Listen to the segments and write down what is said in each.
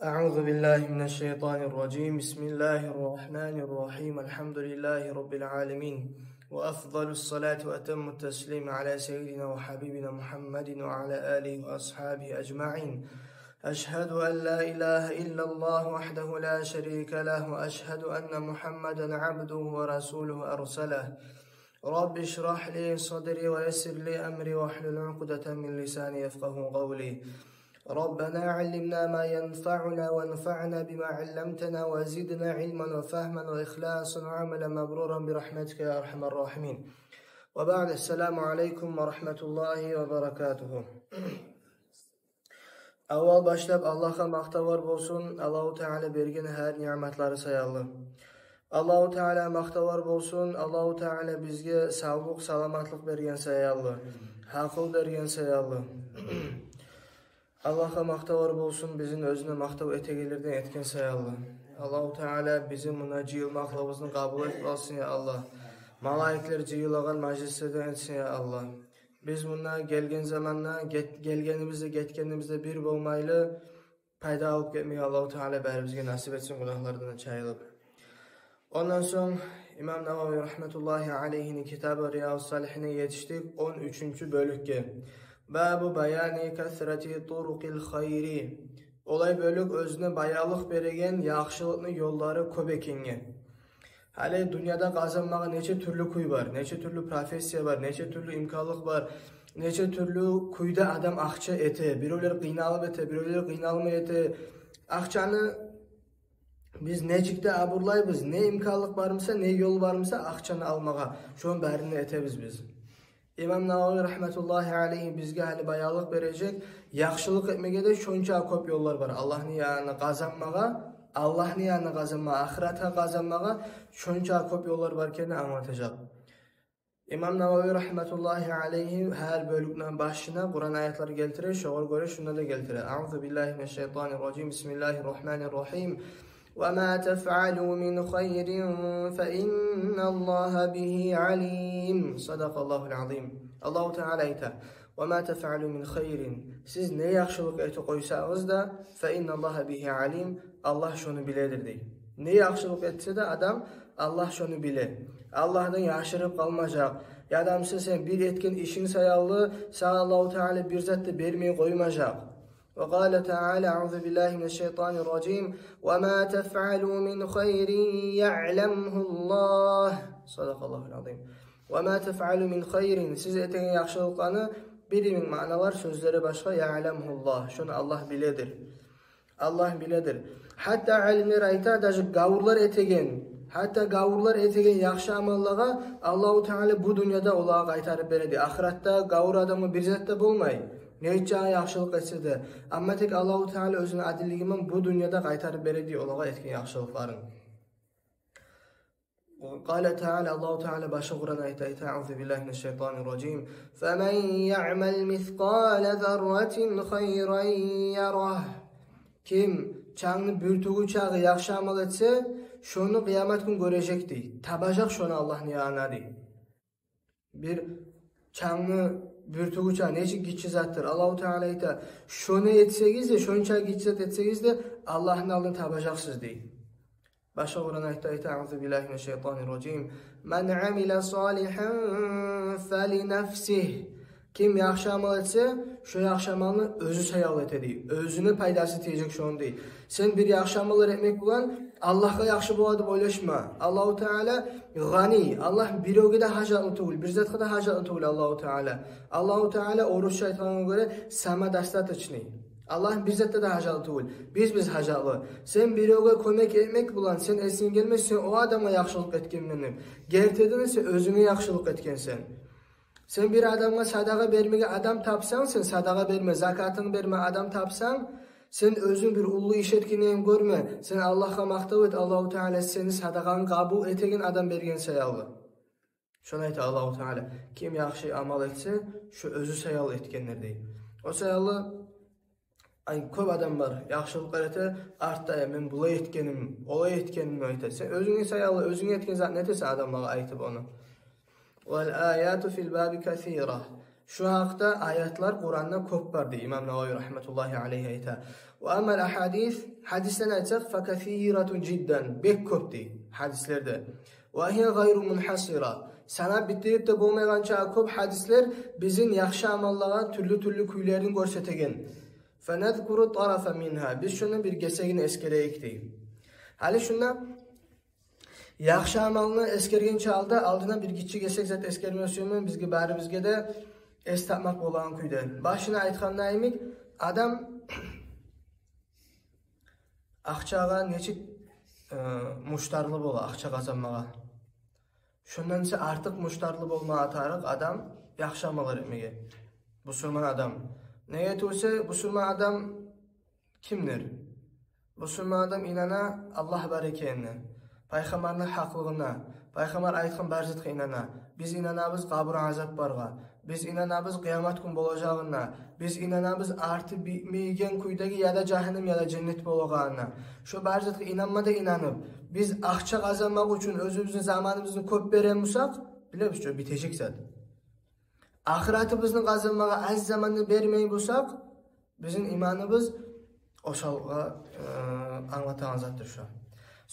أعوذ بالله من الشيطان الرجيم بسم الله الرحمن الرحيم الحمد لله رب العالمين وأفضل الصلاة وأتم التسليم على سيدنا وحبيبنا محمد وعلى آله وأصحابه أجمعين أشهد أن لا إله إلا الله وحده لا شريك له وأشهد أن محمدا عبده ورسوله أرسله رب اشرح لي صدري ويسر لي أمري واحلل عقدة من لساني يفقه قولي ربنا علمنا ما ينفعنا وانفعنا بما علمتنا وزدنا علما وفهما وإخلاصا وعملا مبرورا برحمتك يا أرحم الراحمين وبعد السلام عليكم ورحمة الله وبركاته. Avval başlap Allah'a maqtavar bolsun, Allahu Teala bergen her nimetleri sayalı. Allahu Teala maqtavar bolsun, Allahu Teala bizge sağlık, salamatlık bergen sayalı. Haqıl bergen sayalı. Allah'a maqtavar bolsun, bizim özüne maqtav etegelirden etken sayalı. Allahu Teala bizim buna cıyılmaqlavızını kabul et olsun ya Allah. Malaikler cıyılağın majliseden etsin ya Allah. Biz buna gelgen zamanla gelgenimizde getkenimizde bir bolmaylı payda alıp getmeyi Allahu Teala bizge nasip etsin günahlardan çayılıp. Ondan sonra İmam Nevavi rahmetullahi aleyhinin kitabı Riyaz-ı Salihine yetiştik 13. bölükke. Babu bayani kasrati turuqil hayri. Olay bölük özüne bayalıq beregen yaxşılıklı yolları köp ekenge. Hali dünyada kazanmağa neçe türlü kuy var, neçe türlü profesiya var, neçe türlü imkanlık var, neçe türlü kuyda adam akça ete, biroler qıynalıp ete, biroler qıynalma ete. Akçanı biz necikde aburlayız, ne imkanlık varmısa, ne yol varmısa akçanı almağa, şunun bərini etemiz biz. İmam Nevavi rahmetullahi aleyhi bizge hali bayalıq verecek, yaxşılık etmege de şonca köp yollar var. Allah'ın yanına kazanmağa, Allah'ın yanına kazanmağa, ahirete kazanmağa şonca köp yollar varken anlatacak. İmam Nevavi rahmetullahi aleyhi her bölükten başına Kur'an ayetleri getirir, şoğul göre şunları da getirir. Euzubillahimineşşeytanirracim, bismillahirrahmanirrahim. وَمَا تَفْعَلُوا مِنْ خَيْرٍ فَإِنَّ اللّٰهَ بِهِ عَلِيمٌ. Sadakallahul azim. Allahu Teala iter. وَمَا تَفْعَلُوا مِنْ خَيْرٍ. Siz ne yaxşılık eti koysanız da فَإِنَّ اللّٰهَ بِهِ عَلِيمٌ. Allah şunu biledir deyil. Ne yaxşılık etse de adam Allah şunu bile. Allah'dan yaşırıp kalmayacak. Ya adam sen bir etkin işin sayallı, sana Allahu Teala bir zat da vermeyi koymayacak. وقال تعالى أعوذ بالله من الشيطان الرجيم وما تفعلوا من خير يعلمه الله. صدق الله العظيم. وما تفعلوا من خير. Siz eten yaxşılıklarını bilimin manalar sözleri başka ya'lemhullah. Şunu Allah biledir. Allah biledir. Hatta alimler ayta da gavurlar etegen. Hatta gavurlar etegen yaxşı amallağa Allahu Teala bu dünyada olağa qaytarıp beredi. Ahirette gavur adamı bir zatta bolmay. Neyce yaxşılık etse de. Amma tek Allahu Teala özünün adilliginden bu dünyada qaytarıp beredi olağa etken yaxşılıkların. Qala Teala Allahu Teala başa Kur'an ayet Euzu billahi mineşşeytanirracim. Femen ya'mal mithqala zarratin hayran yarah. Kim çağını bürtüğü çağı yaxşı amal etse şunu kıyamet gün görecekti. Tabacak şunu Allah'ın yanına di. Bir çağını bürtüğü çağı neçik gitçi zattır. Allahu Teala ite şunu etseniz de şunu çağı gitçi zat etseniz de Allah'ın alını tabacaksınız di. Başa Kur'an ayet Euzubillahimineşşeytanirracim. Men amile salihan feli nefsih. Kim yaxşı amal etse, şu yaxşı amalını özü sayal etedi. Özünü paydası teyecek şunu değil. Sen bir yaxşı amallar etmek bulan, Allah'a yaxşı buladı oylaşma. Allahu Teala gani. Allah bir ögede hacatlı tuğul. Bir zatkada hacatlı tuğul Allahu Teala. Allahu Teala oruç şeytanına göre sama dastat içni. Allah bir zatta da hacatlı tuğul. Biz hacatlı. Sen bir öge kömek etmek bulan, sen esin gelmezsen o adama yaxşılık etkenmenim. Gertedinse özüne yaxşılık etkensen. Sen bir adamga sadaka vermege adam tapsan, sen sadaka verme, zakatını verme adam tapsan, sen özün bir ulu iş etkinliğini görme. Sen Allah'a maqtav et, Allahu Teala seni sadakanı kabul etegen adam bergen sayalı. Şuna ayet Allahu Teala. Kim yaxşı amal etse, şu özü sayalı etkenler değil. O sayalı köp adam var. Yaxşılıklar ete, artta men bulay etkenim, olay etkenim ayet. Sen özünü sayalı, özünü etken zat netese adamlara aytıp onu. Vel ayatu fil babi kathira. Şu haqda ayatlar Qur'onda ko'p bor deydi Imom Navoiy rahmatullohi alayhi ayta. Va amal ahadis hadisdan aytsak fakathiratun jiddan bek ko'p deydi hadislarda. Va hiya g'ayru munhasira. Sanab bitirib de bo'lmagancha ko'p hadislar bizning yaxshi amallarga turli kuylarni ko'rsatgan. Fanadhkuru tarafa minha. Biz shuni bir gesagini eskerayik deydi. Hali shunda yaxshi amalni eskergan chalda oldidan bir kichik esak zat eskermasyomi bizga baribizga de eslatmak bo'lgan kuyda. Başına aytgandaymi, adam aqchaga nechik mushtarli bo'la, aqcha qazanmaga. Shundan esa ortiq mushtarli bo'lmaga tariq adam yaxshi amallar etmagan. Musulmon adam. Nega tursa, musulmon adam kimdir? Musulmon adam inana Alloh bar ekanini, payg'ambarning haqligini, payg'ambar aytgan barzatga inana. Biz inanamiz qabr azab borga. Biz inanamiz qiyomat kun bo'lajag'ini. Biz inanamiz artıb bitmagan kuydagi ya da jahannam ya da jannat bo'lganini. Shu barzatga inanmada inanib, biz aqcha qazanmak uchun o'zimizning zamonimizni ko'p beramisak, bilamiz-ku bitecek zat. Axiratimizni qazanmaga az zamanni bermay bo'lsak, bizning iymonimiz o'shalga anglatan zatdir shu.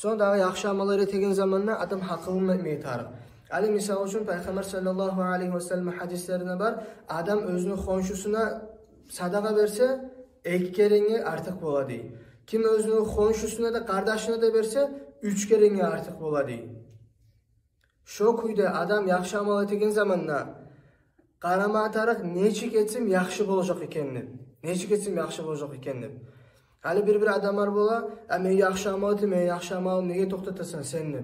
Sonra yaxshi amallar etgan zamonda adam haqini etmay tariq. Ali misal uchun payg'ambar sallallohu alayhi vasallam hadislarida bor, adam o'zining xonshusuna sadaqa bersa, 2 keringa ortiq bo'ladi. Kim o'zining xonshusuna da qardoshina da bersa, 3 keringa ortiq bo'ladi. Shu kuyda adam yaxshi amal etgan zamonda qarama tariq nechik etsam yaxshi bo'lajak ekanini, nechik etsam yaxshi bo'lajak ekanini. Hali bir adamlar bo'la, men yaxshi amal etdim, men yaxshi amal nega to'xtatasan senni?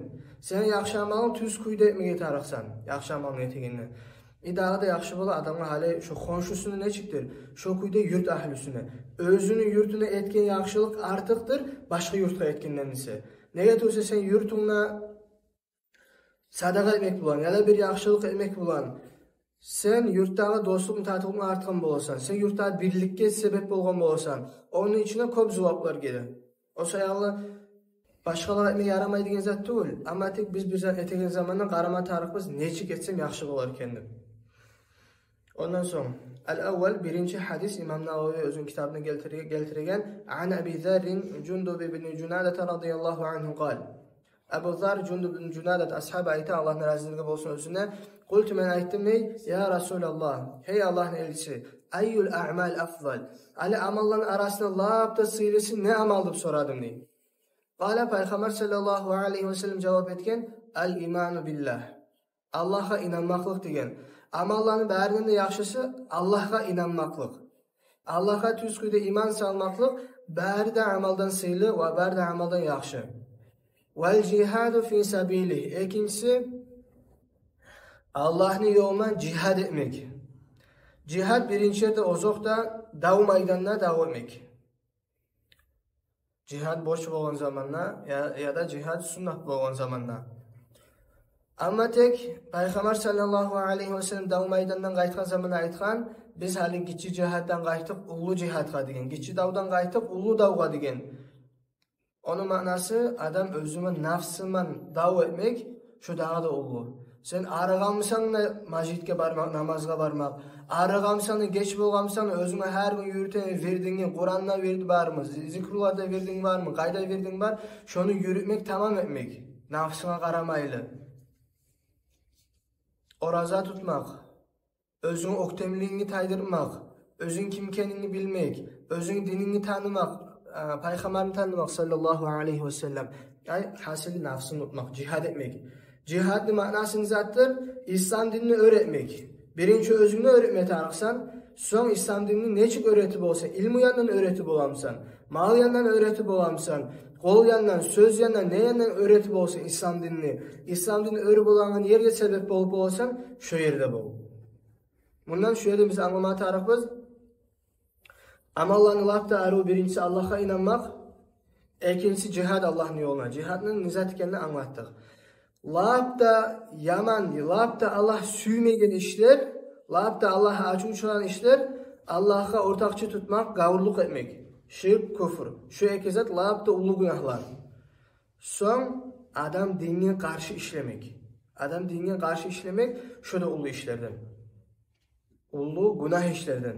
Sen yaxshi amalni tuz kuyda etmega tariqsan, yaxshi amalni etganini. İdealda yaxshi bo'la adamga hali shu xonshusini nechikdir? Shu kuyda yurt ahlisini, o'zining yurtini etgan yaxshilik ortiqdir boshqa yurtga etgandan esa. Nega tursa sen yurtingni sadaqa etmek bilan, ya da bir yaxshilik etmek bilan sen yurtdagi do'stlikni tatbiqni artgan bo'lasan, sen yurtdagi birlikka sebep bo'lgan bo'lasan. Onun içine ko'p javoblar keladi. O'sha yog'i boshqalar etmay yaramaydigan zat değil. Ammo tek biz etgan zamonda qarama tariximiz nechik etsam yaxshi bo'lar ekan deb. Ondan so'ng al-avval birinchi hadis Imom Navoiy o'zining kitobida keltirgan an Abi Zar Jundub ibn Junadah radhiyallohu anhu qol. Abu Zar Jundub ibn Junadah ashab ayta Allohning raziligi bo'lsin o'zine. Qultu men aytdim ey ya Rasululloh, hey Allohning elchisi, ayyul a'mal afzal? Ali amallarning arasida labda siylisi ne amal deb so'radim ey. Qala payg'ambar sallallohu alayhi vasallam javob etgan al-imanu billah. Allohga inanmoqlik degan. Amallarning barining yaxshisi Allohga inanmoqlik. Allohga tuzkuyda iymon solmoqlik barida amaldan siyli va barida amaldan yaxshi. Val jihadu fi sabilihi. Ikincisi Allah'ning yo'lidan jihad etmek. Jihad birinchi yerda uzoqda dav maydonida dav etmek. Jihad bo'sh bo'lgan zamonda ya da jihad sunnat bo'lgan zamonda. Ammo tek payg'ambar sallallohu alayhi vasallam dav maydondan qaytgan zamonda aytgan, biz hali kichik jihaddan qaytib ulug' jihadga degan, kichik davdan qaytib ulug' davga degan. Onun ma'nosi adam o'zini nafsiman dav etmek, shu da'da ulug'. Sen arıgamsan masjidga barmak, namazga barmak. Arıgamsan geç bo'lgamsan o'zingga har kun yurtgan verdingni, Qur'ondan verdi barmiz, zikrlarda verding barmi, qayda verding bar, shuni yurtmek tamam etmek. Nafsine qaramayli. Oraza tutmak, özün oktemliğini taydirmak, özün kim ekaningni bilmek, özün diningni tanimak, payg'ambarni tanimak sallallohu alayhi vasallam. Ay hasil nafsini tutmak, jihad etmek. Cihadning ma'nosini zattir, İslam dinini öğretmek. Birinchi o'zingni öğretmeye tariqsan, so'ng İslam dinini nechik öğretib bo'lsa, ilm yandan öğretib bo'lamsan, mal yandan öğretib bo'lamsan, qo'l yandan, so'z yandan, ne yandan öğretib bo'lsa İslam dinini. İslam dinini öğretib bo'lgan yerga sabab bo'lib bo'lsan, shu yerda bo'l. Bundan shu yerda biz anglama tariximiz amallarni labda aru birinchisi Allohga inanmak, ikincisi jihad Allohning yo'lida. Jihadning nizat ekanini anglatdik. Labda yaman, labda Allah suymagan ishlar, labda Allah achuvchilan ishlar, Allohga o'rtoqchi tutmak, g'avurlik etmek, shirk, kufr. Shu ikki zot labda ulug' gunohlar. So'ng adam dinga qarshi ishlamak. Adam dinga qarshi ishlamak shu da ulug' ishlardan. ulu günah işlerden.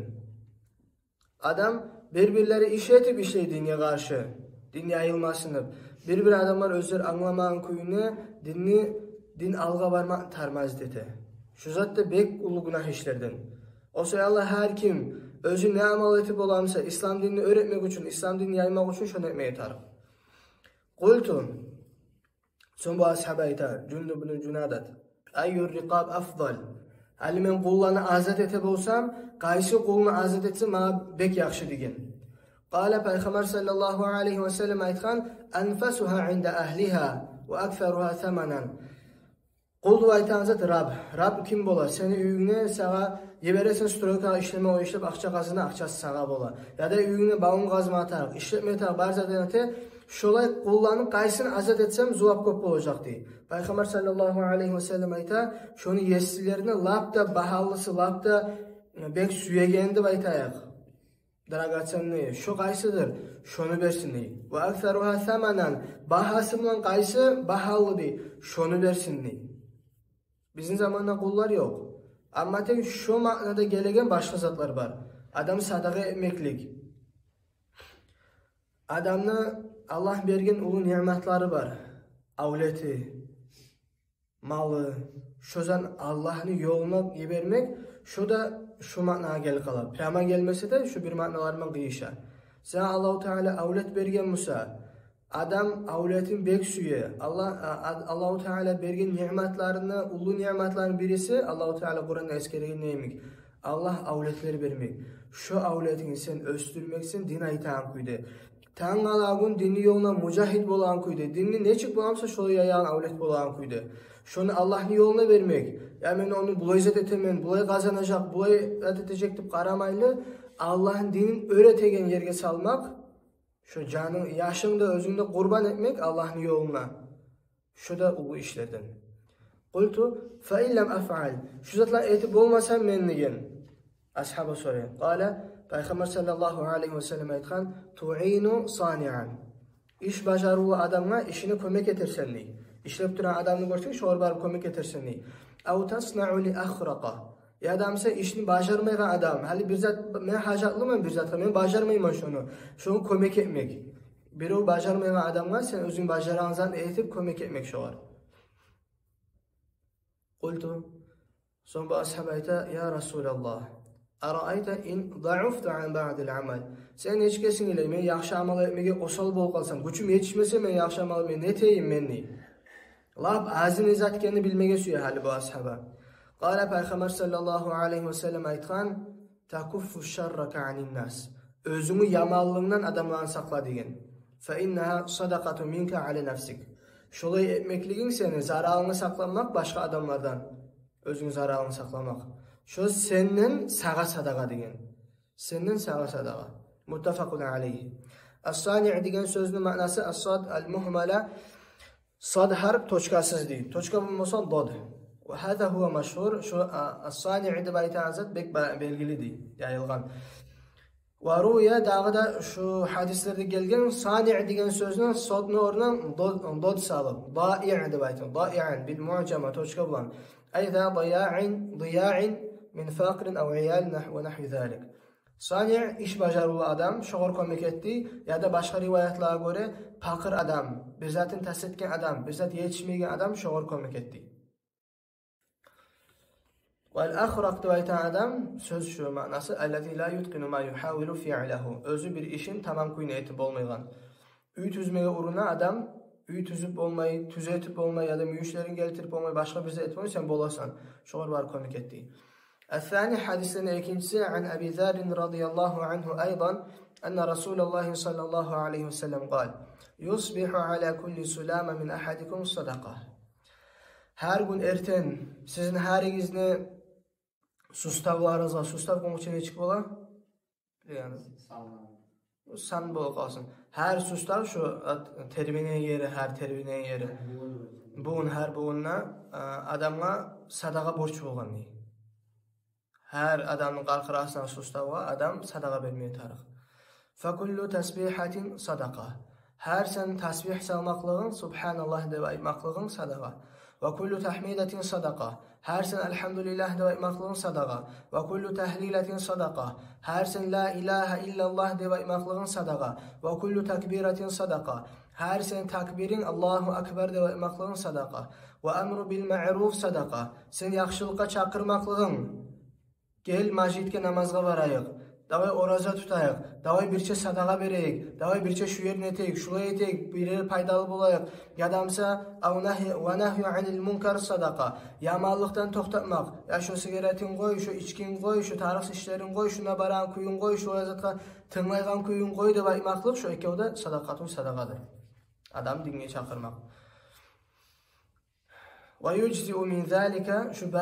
Adam birbirleri iş etip işleydi dinle karşı. Din yayılmasını. Bir adamlar özleri anlamağın kuyunu din alga barmak tarmaz dedi. Şu zat da bek ulu günah işlerden. O say Allah her kim özü ne amal etip olamsa İslam dinini öğretmek için, İslam dinini yaymak için şunu etmeye tarif. Kultu. Son bu ashab aytar. Cündub ibn Cunadat. Ayyur riqab afdal. Ali men qullarni azat etib olsam, qaysi qulni azat etsam mana bek yaxshi degan. Qala payg'ambar sallallohu alayhi va sallam aytgan, anfasuha inda ahliha va aktharuha thamanan. Qul aytganzat Rab kim bo'lar? Seni uyingni sağa yeberesen stroyka ishlama o ishlab aqcha qazini aqchasi sağa bo'lar. Ya da uyingni balon qazmatar, ishlatmatar, barzadanate şolay qullarni qaysini azat etsam javob ko'p bo'lajak deydi. Payg'ambar sallallohu alayhi va sallam ayta, shuni yesilerini labda bahallısı, labda bek suyagan deb aytayaq. Dragocenniy, shu qaysidir? Shuni bersin deydi. Va aktharuha thamanan, bahasi bilan qaysi bahallı deydi. Shuni bersin deydi. Bizim zamonda qullar yo'q. Ammo shu ma'noda kelgan boshqa zotlar bor. Adam sadaqa etmeklik. Adamni Allah bergan ulu ne'matlari bor. Avlati, malı, şozan Allah'ın yoluna yebermek, şu da şu ma'naga gelip kalır. Prama gelmese de şu bir ma'nalarman qiyişar. Sen Allah-u Teala avlet bergen Musa, adam avletin bek suyu. Allah-u Teala bergen nimetlerini, ulu nimetlerin birisi Allah-u Teala Kur'an'da eskeregen neymek? Allah avletleri vermek. Şu avletini sen östürmeksin, din aytağın kuydu. Tan alagun dini yoluna mücahid bolan kuydu. Dinini ne çık bulamsa şolu yayan avlet bolan kuydu. Şunu Allah'ın yoluna vermek. Yani onu bulay zet etemen, bulay kazanacak, bulay edecek deyip karamaylı. Allah'ın dinin öğretegen yerge salmak. Şu canın, yaşında, özünde kurban etmek Allah'ın yoluna. Şu da ulu işlerden. Kultu, fa illem af'al. Şu zatlar etip olmasam mennigen. Ashaba soruyor. Kale, Peygamber sallallahu aleyhi ve sellem aytgan, tu'inu sani'an. İş başarılı adamla işini kömek etersen deydi. İşlep duran adamını görsek şoğur barıp kömek etersen deydi. Ev tasna'u li akhraqa. Ya adam ise işini başarmayan adam. Hali bir zat, ben hacatlıyım bir zat, ben başarmayayım şunu. Şunu kömek etmek. Biri o başarmayan adamla sen özün başaranzan etip kömek etmek şoğur. Kultu. Son bu ashab ayta, ya Resulallah. Ara'ayta in da'uftu an ba'dil amal. Sen hiç kesin ile men yaxshi amal etmege osal bol qalsam, güçüm yetişmese men yaxshi amal etmege ne teyim menni. Lab azin izatkenni bilmege suya hali bu ashaba. Qala Peygamber sallallahu aleyhi ve sellem aytgan, takuffu şarraka anin nas. Özünü yamanlığından adamlarını sakla degen. Fa innaha sadaqatu minka ala nafsik. Şolay etmekligin seni zararını saklamak başka adamlardan. Özünü zararını saklamak. Şu senin sağa sadaqa degen. Senin sağa sadaqa. Muttafaqun aleyhi. As-sani' degan sözün ma'nosi as-sad al-muhmala. Sad harf tochkasiz deydi. Tochka bo'lmasa dod. Va hada huwa mashhur. Şu as-sani' deb aytganzat bek belgili deydi. Yayilgan. Va ruya dag'ida şu hadislarda kelgan sani' degan so'zni sodni o'rniga dod solib, da'i' deb aytgan. Da'i'an bil mu'jama tochka bilan. Ayda diya'in min faqrin aw iyal nahwa nahwi zalik. Sani' iş başarılı adam, şoğur kömek etti ya da başka rivayetlara göre fakir adam, bir zatın tasdetken adam, bir zat yetişmeyen adam şoğur kömek etti. Vel akhrak deb aytan adam söz şu ma'nosi allazi la yutqinu ma yuhawilu fi'lahu. Özü bir işin tamam kuyunu etip olmaygan. Uy tüzmege uruna adam uy tüzüp olmayı, tüzetip olmayı ya da müyüşlerin getirip olmayı başka bir zat etmeyi sen bolasan. Şoğur var kömek etti. الثاني حديثنا ikincisi عن أبي ذر رضي الله عنه أيضا أن رسول الله صلى الله عليه وسلم قال يصبح على كل سلامة من أحدكم صدقة. Her gün erten sizin heringizni sustavlarınızga sustav ko'ngchini chiqib bo'lar? Yani san bo'lib qolsin. Her sustav şu terbiyene yeri, her terbiyene yeri. Bugun her bugunna adamga sadaqa borç bo'lgan deydi. Her adamın qarqirasidan sustavga adam sadaqa bermey tarix. Fa kullu tasbihatin sadaqa. Her sen tasbih salmaqlığın subhanallah deb aytmaqlığın sadaqa. Va kullu tahmidatin sadaqa. Her sen elhamdülillah deb aytmoqliging sadaqa. Va kullu tahlilatin sadaqa. Her sen la ilaha illalloh deb aytmoqliging sadaqa. Va kullu takbiratin sadaqa. Her sen takbiring Allahu akbar deb aytmoqliging sadaqa. Va amru bil ma'ruf sadaqa. Sen yaxshilikqa chaqirmoqliging. Gel masjidga namozga boraylik. Davay oraza tutayıq, davay birçe sadaqa bereyik, davay birçe şu yerini eteyik, şulay eteyik, birileri paydalı bulayıq. Yadamsa, ve nahyu anil munkar sadaqa. Yamallıqdan toxtatmaq, ya şu sigaretin qoy, şu içkin qoy, şu tarix işlerin qoy, şuna baran kuyun qoy, şu orazatqa tınlayğan kuyun qoy deb aytmaqlıq, şu ekevde sadaqatun sadaqadır. Adam dinge çaqırmaq. Ve yujzi'u min zalika, şu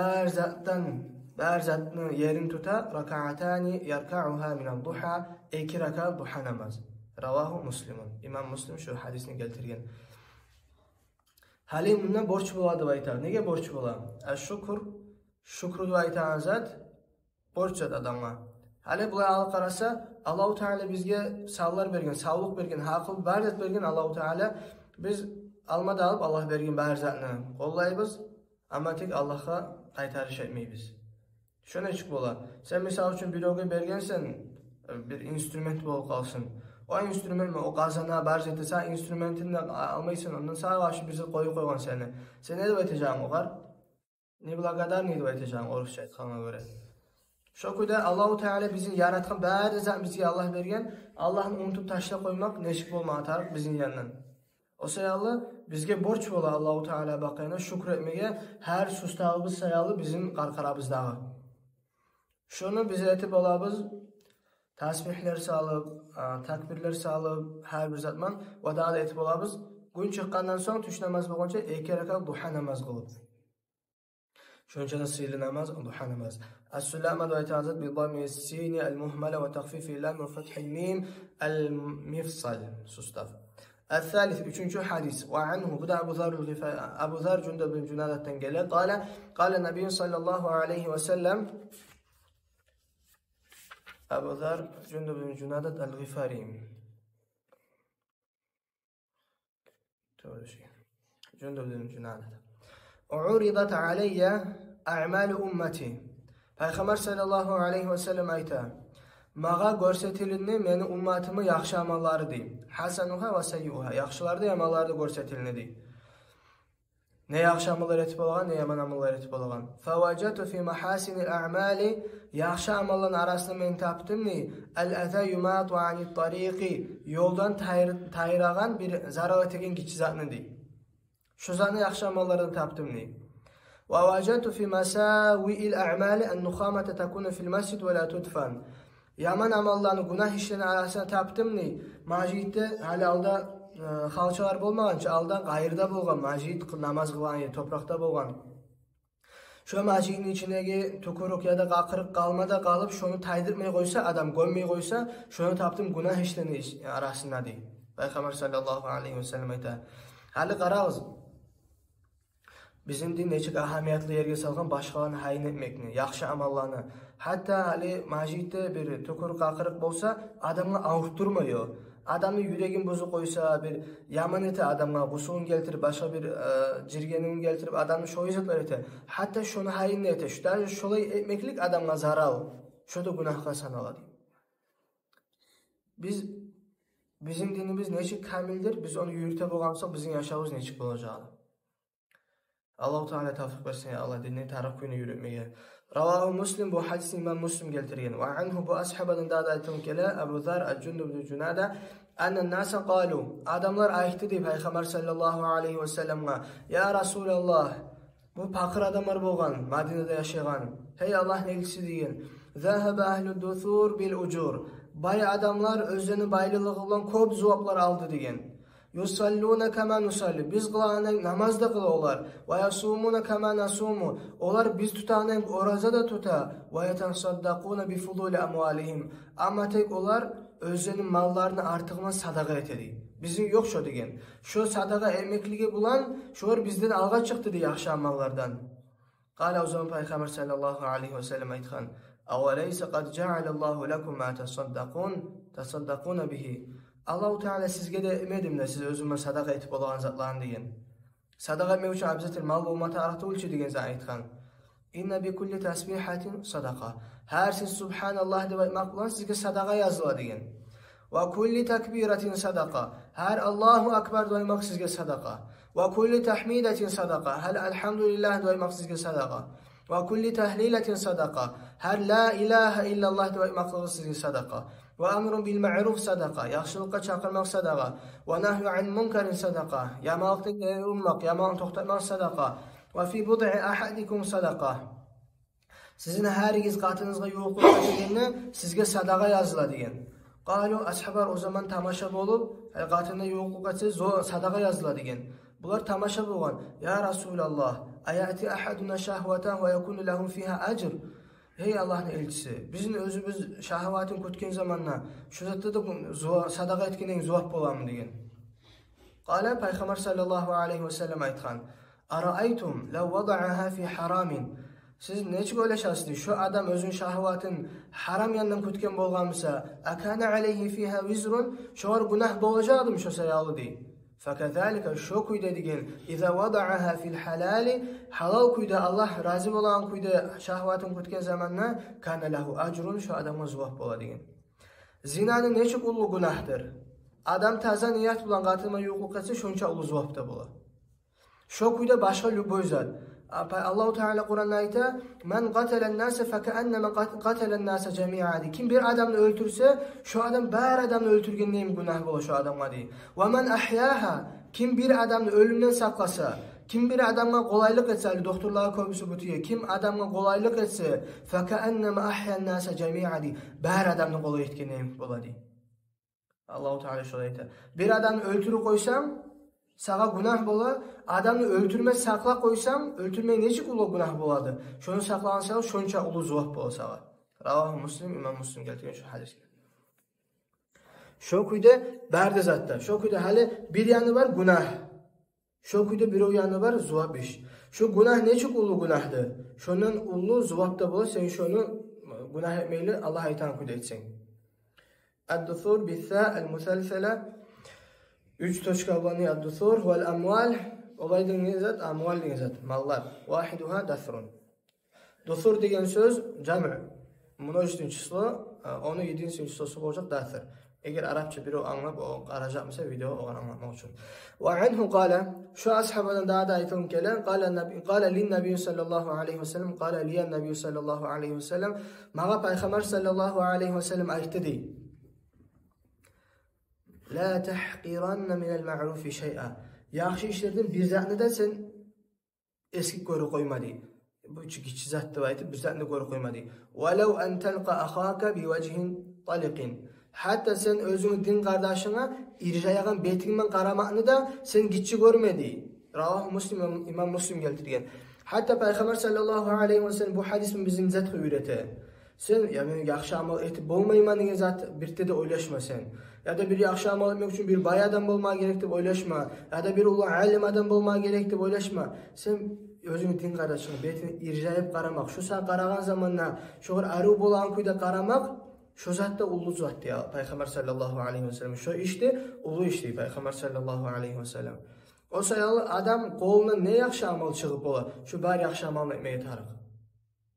Barzatni yerin tuta rak'atani yarka'uha min ad-duha 2 rakat duha namaz. Ravahu Muslimun. İmam Muslim şu hadisini keltirgen. Halim bundan borç bo'ladi deb aytadi. Nega borç bo'ladi? Shukr deb aytgan zot borç zot adamga. Hali bular olib qarasa, Alloh taolo bizga sog'lik bergan, sog'lik bergan, haqil barzat bergan Alloh taolo biz almada olib Alloh bergan barzatni qo'llaymiz, ammo tek Allohga qaytarish etmaymiz. Şuna çık bola. Sen misal için birovga bergensen bir instrument bol kalsın. O instrument o kazana barz eti sen instrumentini almaysan ondan sağa karşı bizi koygan seni. Sen ne deb eteceğim o kadar? Ne kadar ne deb eteceğim Orusça aytganga göre. Şu kuyda Allahu Teala bizi yaratgan bari zat bizga Allah bergen. Allah'ın unutup taşla koymak neşik bolma atar bizim yandan. O sayalı bizge borç bola Allahu Teala bakayına şükür etmege her sustağımız sayalı bizim qarqarabızdağı. Şunu biz etip olabız, tasbihler salıb, takbirler salıb, her bir zatman vadada etip olabız. Gün çıqqandan soň tuş namaz bolgunça 2 rakat duha namaz kılıp. Şuncha da sıylı namaz, duha namaz. As-sulama da aytazat bi dhammi as-sin al-muhmala wa takhfif al-lam wa fath al-mim al-mifsal sustaf. الثالث 3. hadis ve anhu bu da Abu Zar Cundub bin Cunada'dan gelir. Qala Nebi sallallahu aleyhi ve sellem Abu Zar Cundub bin Cunadat al-Ghifari. Cundub bin Cunadat. Uridat aleyye a'malu ummati. Peygamber sallallahu aleyhi ve sellem ayta. Mağa görsetilini meni ummatımı yaxşı amalları deyim. Hasanuha ve seyyuha. Yaxşılarda yamallarda görsetilini deyim. Ne yaxşı amallar etip olgan, ne yaman amallar etip olgan. Fawajatu fi mahasinil a'mali yaxşı amalların arasında men taptım ne? El-ata yumatu anit tariqi. Yoldan tayragan bir zarar etegen kiçi zatını deyim. Şu zatını yaxşı amallardan taptım ne? Wawajatu fi masawi'il a'mali an-nukhamata takunu fil masjid ve la tudfan. Yaman amallarını, günah işlerini arasına taptım ne? Majidde hali alda xalçalar bolmagança alda qayırda bolgan, majid namaz kılan yer, toprakta bolgan. Şu majidin içindeki tukuruk ya da qaqırık qalmada qalıp, şunu taydırmay koysa, adam gömmey koysa, şunu taptım günah işlerini arasında dey. Peygamber sallallahu aleyhi ve sellem ayta. Hali qarağız. Bizim din neçik ahamiyatlı yerge salgan başqalarını hayin etmekni, yaxşı amallarını. Hatta hali majidde bir tukur qaqırık bolsa, adamla avurtturmuyor. Adamı yüreğin bozu koysa, bir yaman ete adamla gusulun geltirip, başka bir jirgenin geltirip, adamı şoyuzatlar ete. Hatta şunu hayin ete, şolay etmeklik adamla zaral. Şu da günahka sanala deyim. Bizim dinimiz neçik kamildir, biz onu yürüte bolgansa, bizim yaşamımız neçik bolacağını. Allah-u Teala tavfiq versin ya Allah dinini taraf kuyunu yürütmeye. Ravahu Muslim bu hadisi İmam Muslim keltirgen. Ve anhu bu ashabadan da aytım kele Abu Zar al-Cundub bin Cunada annen nasa qalu. Adamlar aytdı deyip Peygamber sallallahu aleyhi ve sellem'e ya Resulallah bu fakir adamlar bolgan, Madine'de yaşayan. Hey Allah elçisi deyin. Zahaba ahlud duthur bil ujur. Bay adamlar özlerinin baylılığı olan köp zuvaplar aldı deyin. Yusalluna kama nusalli. Biz qılanan namazda qılolar. Ve yasumuna kama nasumu. Olar biz tutanan oraza da tuta. Ve yetasaddaquna bi fuduli amwalihim. Ama tek olar özlerinin mallarını artığına sadaqa etedi. Bizim yok şu degen. Şu sadaqa etmekligi bulan şular bizden alğa çıktı diye yaxşı amallardan. Qala o zaman Peygamber sallallahu aleyhi ve sellem aytgan. Awalaysa qad ja'alallahu lakum ma tasaddaquna bihi. Allah-u Teala sizge de emedim de siz özüme sadaqa etip olağan zatlarını deyin. Sadaqa etmek için abzetil mal olmatı araqda ölçü degen zat aytgan. İnne bi kulli tasbihatin sadaka. Her siz subhanallah deb aytmak bilan sizga sadaqa yoziladigan. Va kulli takbiratin sadaqa. Her Allahu akbar deb aytmak sizga sadaqa. Va kulli tahmidatin sadaqa. Hal alhamdulillah deb aytmak sizga sadaqa. Va kulli tahlilatin sadaqa. Her la ilaha illallah deb aytmak sizga sadaqa. Va amrun bil ma'ruf sadaqa. Yaxshilikqa chaqirmoq sadaqa. Va nahyu an munkarin sadaqa. Yamoqdan ummoq, yomon to'xtatmoq sadaqa. Va fi bud'i ahadikum sadaqa. Sizin herigiz qatınızga yo'q qilganini sizga sadaqa yoziladigan. Qalu ashabar o zaman tamasha bo'lib, qatında yo'q qilsa sadaqa yoziladigan. Bular tamasha bo'lgan. Ya Rasululloh, ayati ahaduna shahwatan va yakunu lahu fiha ajr. Ey Allah'ın elçisi, bizim özümüz şahvatin kutken zamanla şu zatta da sadaqa etkinden zuhab bolamı degan. Qala Peygamber sallallahu aleyhi ve sellem aytgan. Ara'aytum law wada'aha fi haramin. Siz nechik o'ylashasiz? Shu adam o'zing shahvatin haram yandan kutgan bo'lganmisa, akana alayhi fiha wizrun, shor gunoh bo'lajaqdim shu sayoli dey. Fakazalika shu kuyda degan, iza wada'aha fil halali, halol kuyda Allah rozi bo'lgan kuyda shahvatin kutgan zamonda kana lahu ajrun, shu odamga zuvoq bo'ladigan. Zinani nechik ulug' gunohdir. Adam taza niyat bilan qatilma yo'q qilsa, shuncha ulug' zuvoqda bo'ladi. Shu kuyda boshqa luboy zot. Allahu Teala Kur'an'da ayta: "Men qatalen nase fekannama qatelen nase cemi'a." Kim bir adamni öldürse, şu adam bar adamni öldürgenden günah bolar şu adamga dey. "Ve men ahyaha." Kim bir adamni ölümden saklasa, kim bir adamga qolaylık etse, doktorlar köbüsü butiyor. Kim adamga qolaylık etse, fekannama ahyan nase cemi'a dey. Bar adamni qolay etkenden bolar dey. Allahu Teala şöyle ayta: "Bir adamni öldürüp koysam, sağa günah bolar. Adamni öldürme sakla koysam, öldürmeye nechik ulug' günah bo'ladi. Shuni saqlansang, shuncha ulug' zuvoq bo'ladi sağa." Ravoh Muslim, Imom Muslim keltirgan shu hadis. Shu kuyda barda zatda, shu kuyda hali bir yanı var günah. Shu kuyda bir yanı var zuvoq ish. Shu günah nechik ulug' günahdir. Shundan ulug' zuvoqda bo'lsa, sen shuni günah etmayli Alloh aytgan kuyda etsang. Ad-duthur bi-tha al-musalsala 3 tochka bo'lgan ad-duthur val amwal. Olay degan zat, amwal degan zat, mallar. Vahiduha dasrun. Duthur degan so'z jami'. Mnojitli число, onu 7-chi числоsi bo'lacak dasr. Eğer Arapça biri anlab qarajaqmasa video o'g'an anlamoq uchun. Va anhu qala, shu ashabadan da aytib kelgan, qala lin-nabiy sallallohu alayhi vasallam, qala liyan-nabiy sallallohu alayhi vasallam, maga payg'ambar sallallohu alayhi vasallam aytdi. La tahqiranna min al-ma'ruf shay'a. Yaxshi ishlardan bir zatni da sen eski ko'rib qo'yma dey. Bu kichik zat deb aytib, bir zatni ko'rib qo'yma dey. Walau an talqa akhaka bi wajhin taliqin. Hatta sen o'zing din qardoshingga irjayagan betingman qaramaqni da sen kichik ko'rma dey. Ravoh Muslim, Imom Muslim keltirgan. Hatta payg'ambar sallallohu alayhi vasallam bu hadisni bizning zatga o'rgatadi. Sen yani yaxshi amal etib bo'lmayman degan zat birtada o'ylashma sen. Ya da bir yaxshi amal etmek uchun bir boy adam bo'lmoq kerak deb o'ylashma. Ya da bir ulug' alim adam bo'lmoq kerak deb o'ylashma. Sen o'zing din qarashing, betini irjayib qaramoq, shu san qaragan zamonda shu aru bo'lgan kuyda qaramoq, shu zatda ulug' zot ya payg'ambar sallallohu alayhi vasallam. Shu ishni ulug' ish deydi payg'ambar sallallohu alayhi vasallam. O sayol adam qo'lidan ne yaxshi amal chiqib bo'lar, shu bar yaxshi amal etmay tariq.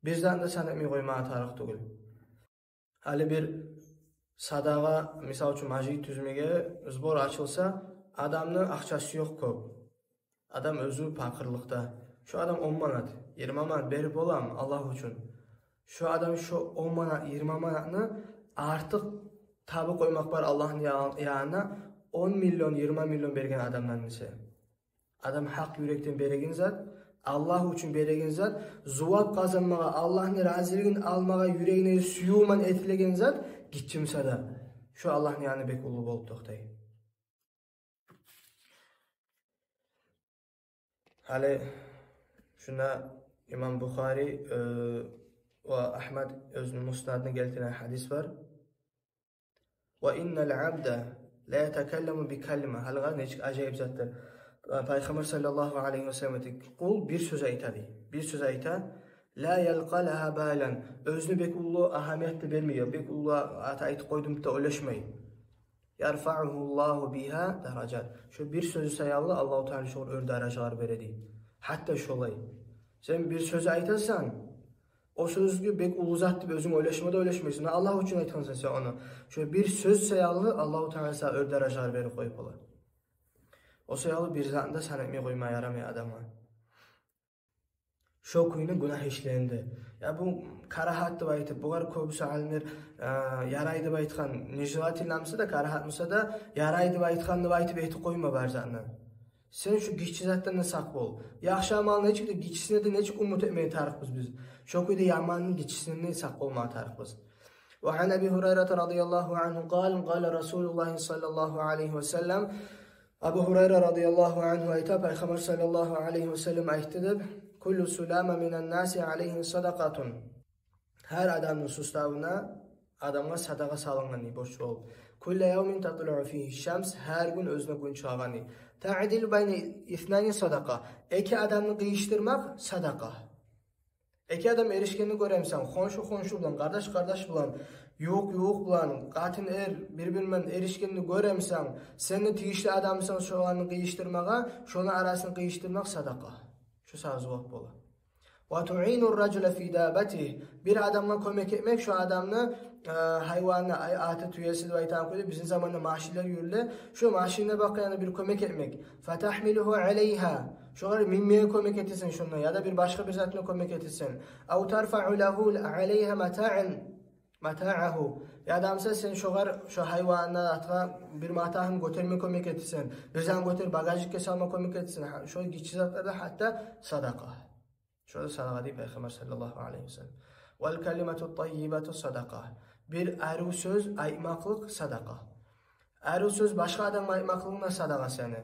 Bizdan da san etmay qo'yma tariq tugul. Hali bir sadaqa, misol uchun masjid tuzmiga zbor ochilsa, adamni aqchasi yo'q ko'p. Adam o'zi faqirlikda. Shu adam 10 manat, 20 manat berib bo'lam Alloh uchun. Shu adam shu 10 manat, 20 manatni ortiq tabi qo'ymoq bor Allohning ya'ni 10 million, 20 million bergan odamdan desa. Adam haq yurakdan bergan zot, Allah uchun bergan zot, zuvob qazanmaga, Allohning roziligini almaga yurakni suyuman etlagan zot gitchimsada. Shu Allohning ya'ni bek ulug' bo'lib to'xtay. Hali shuna Imom Buxoriy va Ahmad o'zining musnadini keltirgan hadis var. Va innal abda la yatakallamu bi kalima. Halqa nechik ajoyib zotdir. Payg'ambar sallallohu alayhi vasallam qul bir so'z aytadi. Bir so'z ayta, la yalqalaha balan. O'zini bek ulug' ahamiyatni bermaydi. Bek ulug' aytib qo'ydim deb o'ylashmay. Yarfa'uhu Allohu biha darajat. Shu bir so'z sayalli Alloh taolo shu o'r darajalar beradi. Hatta şolay. Sen bir söz aytasan, O sözü bek uluzat deb özüň oylaşmada oylaşmaysan. Allah üçün aytgansan sen onu. Şu bir söz sayalı Allahu Teala sana ör darajalar berip koyup bolar. O sayalı bir zatında sana etmey koymay yaramay adama. Şo kuyunu günah işlendi. Ya bu karahat deb aytıp, bular köpüsü alimler yaraydı deb aytgan, Nijrat illamsa da karahatmasa da yaraydı deb aytgan deb aytıp etip koyma bar zatından. Sen şu giççi zatdan sak bol. Yaxşı amalına çıktı, giççisine de neçik umut etmeye tarıqbız biz. Şo kuyda yamanın giççisine sak bolma tarıqbız. Ve an Abi Hurayra radıyallahu anhu qala Rasulullah sallallahu aleyhi ve sellem Abu Hurayra radıyallahu anhu ayta Peygamber sallallahu aleyhi ve sellem aytdı. Kullu sulama minan nasi aleyhi sadaqatun. Her adamın sustavına adamga sadaqa salınğany boş bol. Kullu yawmin tatlu'u fihi şams, her gün özüne gün çağany. Ta'dil bayna ithnani sadaqa. Eki adamni qiyiştirmak sadaqa. Eki adam erişkenini göremsen, xonşu bilan, qardaş bilan, yo'q bilan, qatin bir-birinden erişkenini göremsen, seni tiyişli adamsan şolarni qiyiştirmaga, şolar arasını qiyiştirmak sadaqa. Şu sözü vaqt bola. Wa tu'inu ar-rajula fi dabatihi. Bir adamga kömek etmek şu adamni hayvanına atı tüyesi de aytan koydu. Bizim zamanında maşinler yürüle. Şu maşinine bakayana bir kömek etmek. Fatahmiluhu aleyha. Şolar minmeye kömek etsin şuna ya da bir başka bir zatına kömek etsin. Aw tarfa'u lahu aleyha mata'ahu. Ya adamsa sen şu hayvanına atga bir matahın götürme kömek etsin. Bizden götür bagajlıkka salma kömek etsin. Şu giçi zatlarda hatta sadaqa. Şöyle sadaqa deyip Peygamber sallallahu aleyhi ve sellem. Vel kelimatu tayyibatu sadaqa. Bir arı söz aytmaklık sadaqa. Arı söz başka adam aytmaklığına sadaqa seni.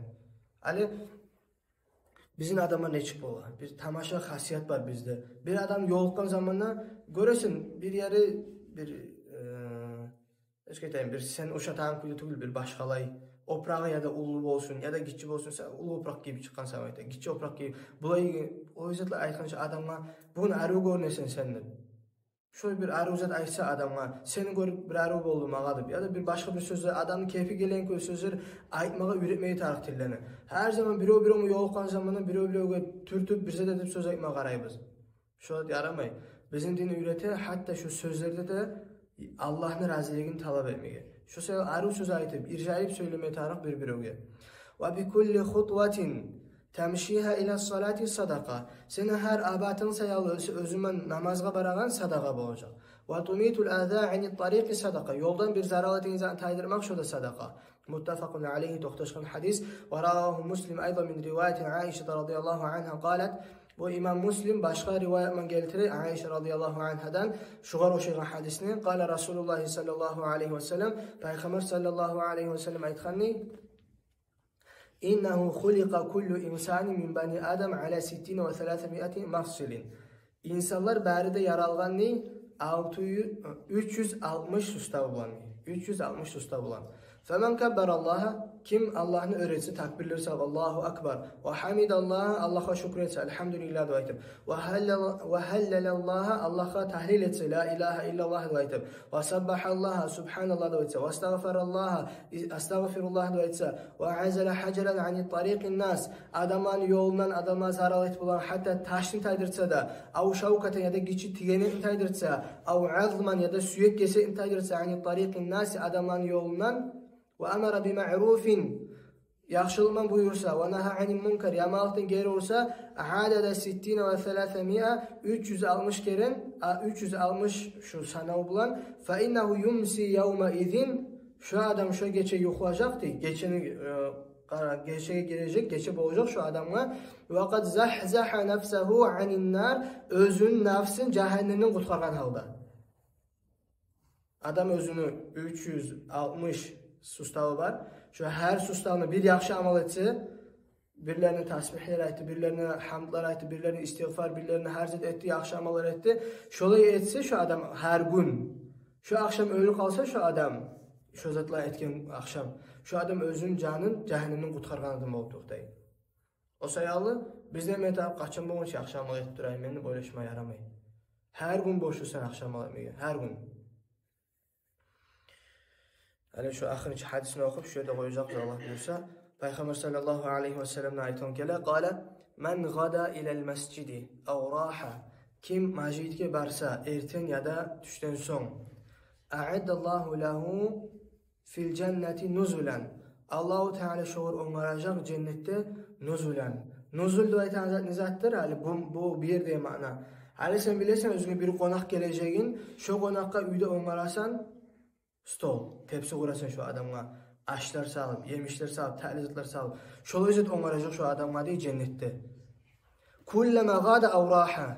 Ali bizim adama neçik bola? Bir tamaşa hasiyet var bizde. Bir adam yolukkan zamanla göresin bir yeri bir sen uşatan kuyutul bir başkalay oprağı ya da ulu olsun ya da gitçi olsun sen ulu oprak gibi çıkan savayda gitçi oprak gibi bulay o yüzden aytkança adamga bugün arı görnesin senden. Şöyle bir arı uzat aytsa adamga seni görüp bir arı boldu mağa ya da bir başka bir sözler adamın keyfi gelen köy sözler aytmaga üretmeyi tarık tilleni. Her zaman biri yolukkan zamanı biri türtüp bize de söz aytmaga qarayбыз. Şöyle yaramay. Bizim dini ürete hatta şu sözlerde de Allah'ın razıligini talep etmeye. Şu sefer arı söz aytıp, irjayip söylemeye tarık bir-birine. Ve bi kulli khutwatin temşiha ila salati sadaqa. Senin her abatın sayalı özümen namazga baragan sadaqa bolacak. Ve tumitul adha ani tariqi sadaqa. Yoldan bir zaralatınızı taydırmak şu da sadaqa. Muttafaqun aleyhi toxtaşkan hadis. Ve ravahu Muslim ayda min rivayetin Aişe radıyallahu anha qalat. Bu İmam Muslim başka rivayetmen geltirir Aişe radıyallahu anhadan şugar o şeyin hadisini. Qala Rasulullah sallallahu aleyhi ve sellem Peygamber sallallahu aleyhi ve sellem aytkanni İnnehu khuliqa kullu insani min bani Adam ala 60 ve 300 mafsilin. İnsanlar bäride yaralganni 360 sustav bulan. 360 sustav bulan. Femen kebberallaha kim Allah'ını öğretse takbirlerse Allahu akbar ve hamidallaha Allah'a şükretse elhamdülillah dua etip ve hallelallaha Allah'a tahlil etse la ilahe illallah dua etip ve sabbahallaha subhanallah dua etse ve estağfirullah dua etse ve azala haceran ani tariqin nas adamın yolundan adama zarar et bulan hatta taşını taydırsa da av şavkaten ya da geçi tigeni taydırsa av azman ya da süyek kese taydırsa ani tariqin nas adamın yolundan ve amara bi ma'rufin yaxşılman buyursa ve naha anil munkar yamallıktan geri olsa ahadada 60 ve 300 360 keren 360 şu sanav bulan fa innehu yumsi yawma izin şu adam şu gece yuxlayacaktı geçeye girecek geçe olacak şu adamla ve kad zahzaha nefsehu anin nar özün nefsin cehennemden kurtargan halda adam özünü 360 sustavı var. Şu her sustavını bir yaxşı amal etse, birilerine tasbihler etti, birilerine hamdlar etti, birilerine istiğfar, birilerine harzet etti, yaxşı amallar etti. Şolay etse şu adam her gün, şu akşam ölü kalsa şu adam, şu zatlar etken akşam, şu adam özün canın cehennemden kurtargan adam olduğu deyil. O sayalı bizde metap kaçın boğun ki akşam amal etip durayım, beni böyleşme yaramayın. Her gün boşu sen akşam amal etmeyin, her gün. Yani şu ahirki hadisini okup şöyle koyacaklar Allah buyursa. Peygamber sallallahu aleyhi ve sellem'den aytan kele. Kale men gada ilel mescidi ev raha Kim majidga barsa erten ya da tushdan so'ng a'addallohu lahu fil jannati nuzulan. Alloh taolo sho'ur o'ngarajaq jannatda nuzulan. Nuzul deb aytgan zatdir, hali bu yerda ma'no. Hali sen bilasan o'zingga bir qo'noq kelajagin, shu qo'noqqa uyda o'ngarasan, stol, tepsi qurasan shu odamga, ashlar solib, yemishlar solib, ta'lizatlar solib, sho'lar zot o'ngarajaq shu odamga dey jannatda. Kullama g'ada aw raha.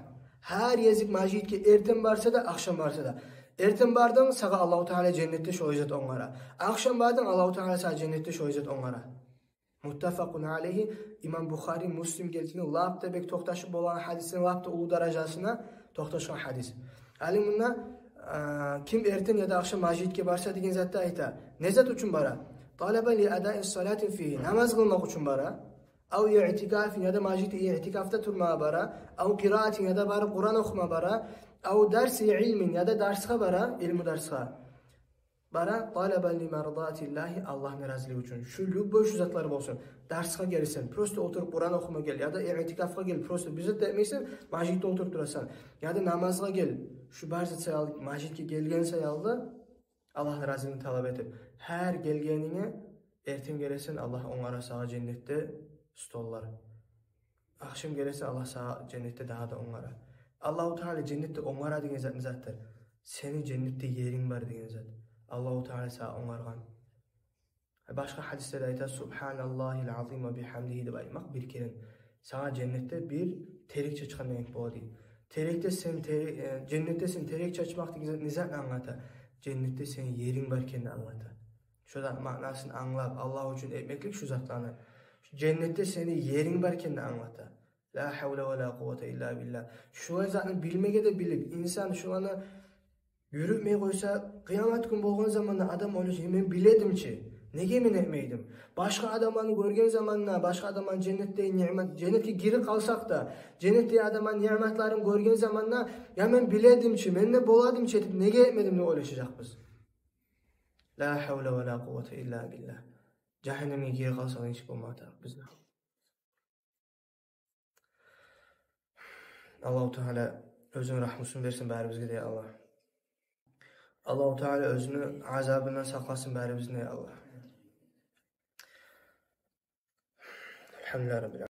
Her yazık majidga erten barsa da, akşam barsa da. Erten bardın, sağa Allahu Teala cennette şu izet onlara. Akşam bardın, Allahu Teala sağa cennette şu izet onlara. Muttafaqun aleyhi. İmam Bukhari, Muslim geldiğinde labda bek tohtaşıp olan hadisin labda ulu derecesine tohtaşan hadis. Alim bununla kim erten ya da akşam majidga barsa degen zatta ayta. Ne zat uchun bara? Talaba li ada'is salatin fihi. Namaz kılmak uchun bara. Av i'tikaf ya da majid i'tikafda turmaya bara, av qiraat ya da barib Qur'on o'qima bara, av darsi ilmin ya da darsga bara, ilmu darsga bara, talaban li mardatillahi, Allohning roziligi uchun. Shu любой shu zatlar bo'lsin. Darsga kelsin, prosta o'tirib Qur'on o'qima gel ya da i'tikafga gel, prosta bizda demaysan, majidda o'tirib turasan ya da namozga gel. Shu barcha sayol majidga kelgan sayolda Allohning roziligini talab etib, har kelganingga erten gelesin, Alloh onlara sağa cennetde stollar. Akşam gelirse Allah sağa cennette daha da onlara. Allahu Teala cennette onlara degen zatdır. Senin cennette yerin var degen zat. Allahu Teala sağa onlargan. Başka hadislerde ayta Subhanallahil azim ve bihamdihi deb aytmak bir keren. Sağa cennette bir terikçe çıkan demek bu değil. Terikte sen cennette sen terikçe açmak degen nizat anlata. Cennette senin yerin varken anlata. Şu da manasını anlap Allah için etmeklik şu zatlarını. Cennette seni yerin varken de anlata. La havle ve la kuvvete illa billah. Şu zaten bilmege de bilip insan şu ana yürütmeye koysa kıyamet gün bolğan zamanda adam onu men biledimçi. Nege men etmeydim? Başka adamlarını görgen zamanla, başka adamların cennette nimet, cennetke girip kalsak da, cennette adamların nimetlerini görgen zamanla ya men biledimçi, men ne boladımçi etip nege etmedim ne ulaşacakız. La havle ve la kuvvete illa billah. Cehenneme geri kalsan hiç olmadı bizde. Allahu Teala özünün rahmetini versin bärimizge de Allah. Allahu Teala özünü azabından saklasın bärimizden ya Allah. Elhamdülillah Rabbil